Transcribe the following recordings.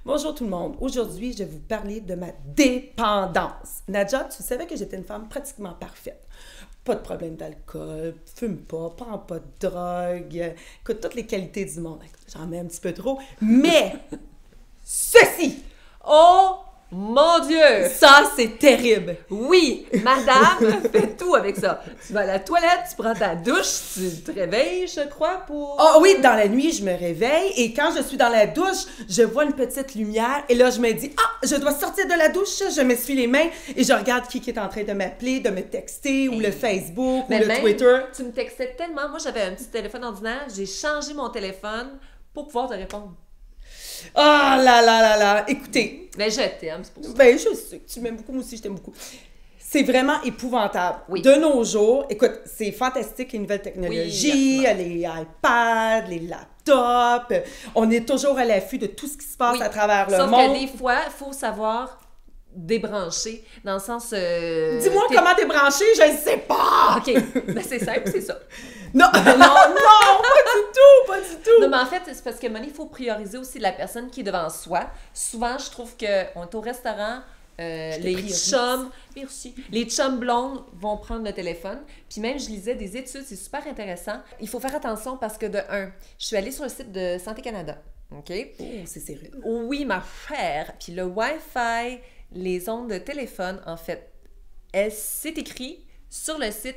Bonjour tout le monde. Aujourd'hui, je vais vous parler de ma dépendance. Nadja, tu savais que j'étais une femme pratiquement parfaite. Pas de problème d'alcool, fume pas, prends pas de drogue, écoute, toutes les qualités du monde. J'en mets un petit peu trop, mais ceci! Oh mon Dieu! Ça, c'est terrible! Oui, madame fait tout avec ça. Tu vas à la toilette, tu prends ta douche, tu te réveilles, je crois, pour... Ah oui, dans la nuit, je me réveille et quand je suis dans la douche, je vois une petite lumière et là, je me dis « Ah, je dois sortir de la douche! » Je m'essuie les mains et je regarde qui est en train de m'appeler, de me texter ou le Facebook ou le même, Twitter. Tu me textais tellement. Moi, j'avais un petit téléphone ordinaire. J'ai changé mon téléphone pour pouvoir te répondre. Ah là là là là! Écoutez, Mais je t'aime, c'est pour ça. ben je sais que tu m'aimes beaucoup, moi aussi je t'aime beaucoup. C'est vraiment épouvantable. Oui. De nos jours, écoute, c'est fantastique les nouvelles technologies, Oui, les iPads, les laptops. On est toujours à l'affût de tout ce qui se passe Oui. à travers le Sauf monde. que des fois, il faut savoir débrancher, dans le sens... Dis-moi comment t'es branché, je ne sais pas! OK, ben c'est simple, c'est ça. Non, non, non, pas du tout, pas du tout! Non, mais en fait, c'est parce que il faut prioriser aussi la personne qui est devant soi. Souvent, je trouve qu'on est au restaurant, les priorise. chums, merci, les chums blondes vont prendre le téléphone. Puis même, je lisais des études, c'est super intéressant. Il faut faire attention parce que de un, je suis allée sur le site de Santé Canada, OK? Oh, c'est sérieux. Oui, ma chère. Puis le Wi-Fi, les ondes de téléphone, en fait, c'est écrit sur le site,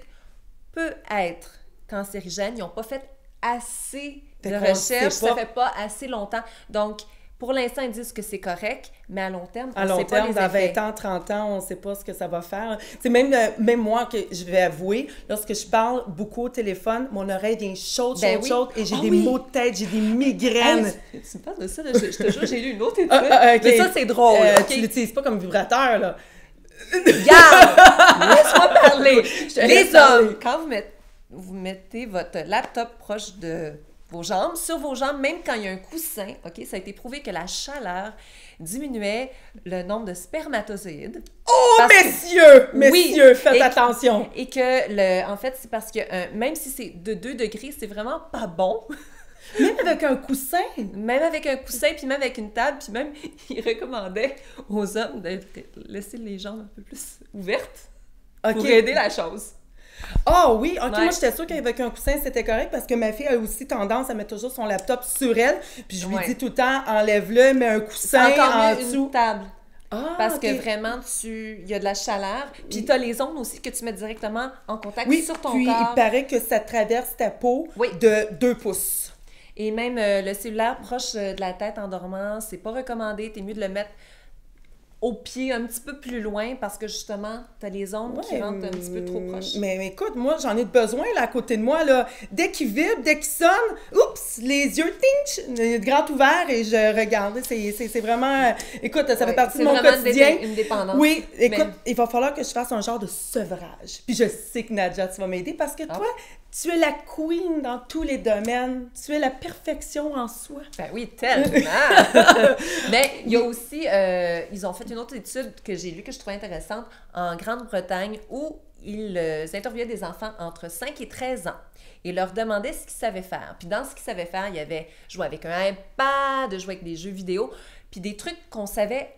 peut être cancérigène. Ils n'ont pas fait assez Fait de qu'on le recherche, sait pas. ça fait pas assez longtemps. Donc, pour l'instant, ils disent que c'est correct, mais à long terme, on À ne long sait pas terme, les dans effets. 20 ans, 30 ans, on ne sait pas ce que ça va faire. C'est même, même moi, que je vais avouer, lorsque je parle beaucoup au téléphone, mon oreille devient chaude, Ben chaude, oui. chaude, et j'ai Ah des oui. maux de tête, j'ai des migraines. Hey, tu me parles de ça, là, je te jure, j'ai lu une autre étude. OK. Mais ça, c'est drôle. OK? Tu l'utilises pas comme vibrateur, là. Regarde! Laisse-moi parler! te laisse Les parler. hommes, quand vous mettez votre laptop proche de vos jambes, sur vos jambes, même quand il y a un coussin, OK, ça a été prouvé que la chaleur diminuait le nombre de spermatozoïdes. Oh, Parce que- messieurs! Oui. Messieurs, faites Et- attention! Et que, en fait, c'est parce que même si c'est de 2 degrés, c'est vraiment pas bon. Même avec un coussin! Même avec un coussin, puis même avec une table, puis même, il recommandait aux hommes de laisser les jambes un peu plus ouvertes OK. pour aider la chose. Ah oui, OK, Ouais. moi j'étais sûre qu'avec un coussin c'était correct parce que ma fille a aussi tendance à mettre toujours son laptop sur elle, puis je lui Ouais. dis tout le temps enlève-le, mets un coussin Encore en mieux dessous. une table. Ah, Parce OK. que vraiment, il y a de la chaleur. Puis tu as les ondes aussi que tu mets directement en contact Oui, sur ton puis corps. il paraît que ça traverse ta peau Oui. de 2 pouces. Et même le cellulaire proche de la tête en dormant, c'est pas recommandé. T'es mieux de le mettre au pied un petit peu plus loin parce que justement, t'as les ondes qui rentrent un petit peu trop proches. Mais écoute, moi, j'en ai besoin là à côté de moi. Là. Dès qu'il vibre, dès qu'il sonne, oups, les yeux tinch, grand ouvert et je regarde. C'est vraiment... Écoute, ça fait Ouais, partie de c'est mon vraiment quotidien. une dépendance. Oui, écoute, Mais- il va falloir que je fasse un genre de sevrage. Puis je sais que Nadja, tu vas m'aider parce que toi, tu es la queen dans tous les domaines. Tu es la perfection en soi. Ben oui, tellement! Mais il y a aussi, ils ont fait une autre étude que j'ai lue que je trouvais intéressante en Grande-Bretagne où ils interviewaient des enfants entre 5 et 13 ans et leur demandaient ce qu'ils savaient faire. Puis dans ce qu'ils savaient faire, il y avait jouer avec un iPad, jouer avec des jeux vidéo, puis des trucs qu'on savait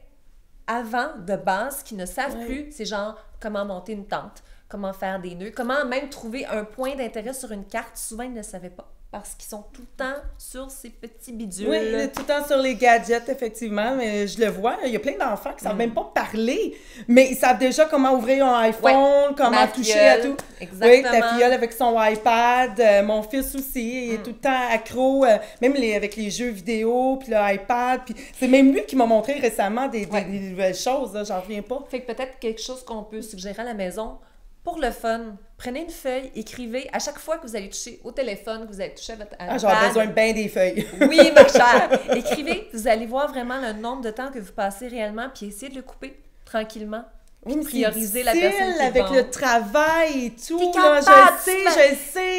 avant de base qu'ils ne savent Ouais. plus. C'est genre comment monter une tente, comment faire des nœuds, comment même trouver un point d'intérêt sur une carte. Souvent, ils ne savaient pas parce qu'ils sont tout le temps sur ces petits bidules. Oui, tout le temps sur les gadgets, effectivement. Mais je le vois, il y a plein d'enfants qui ne savent même pas parler, mais ils savent déjà comment ouvrir un iPhone, comment Ma toucher à filleule, tout. exactement. Oui, ta filleule avec son iPad, mon fils aussi, il est tout le temps accro, même avec les jeux vidéo, puis le iPad. Puis c'est même lui qui m'a montré récemment des nouvelles choses, là, j'en reviens pas. Fait que peut-être quelque chose qu'on peut suggérer à la maison, pour le fun, prenez une feuille, écrivez à chaque fois que vous allez toucher au téléphone, que vous allez toucher à votre Ah, j'aurais besoin de bien des feuilles. Oui, ma chère! Écrivez, vous allez voir vraiment le nombre de temps que vous passez réellement, puis essayez de le couper tranquillement. Oui, mais prioriser c'est la personne difficile qui est avec devant. le travail et tout. T'es Là, capable, je sais,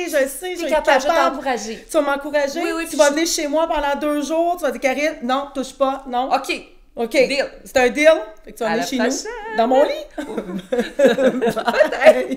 tu vas- je T'es vais capable, être je vais capable. t'encourager. Tu vas m'encourager? Oui, oui, Tu puis vas je- venir chez moi pendant 2 jours, tu vas dire, Karine, non, touche pas, non. OK, OK. deal. C'est un deal? Fait que tu vas À venir la chez prochaine. nous, dans mon lit. Bye.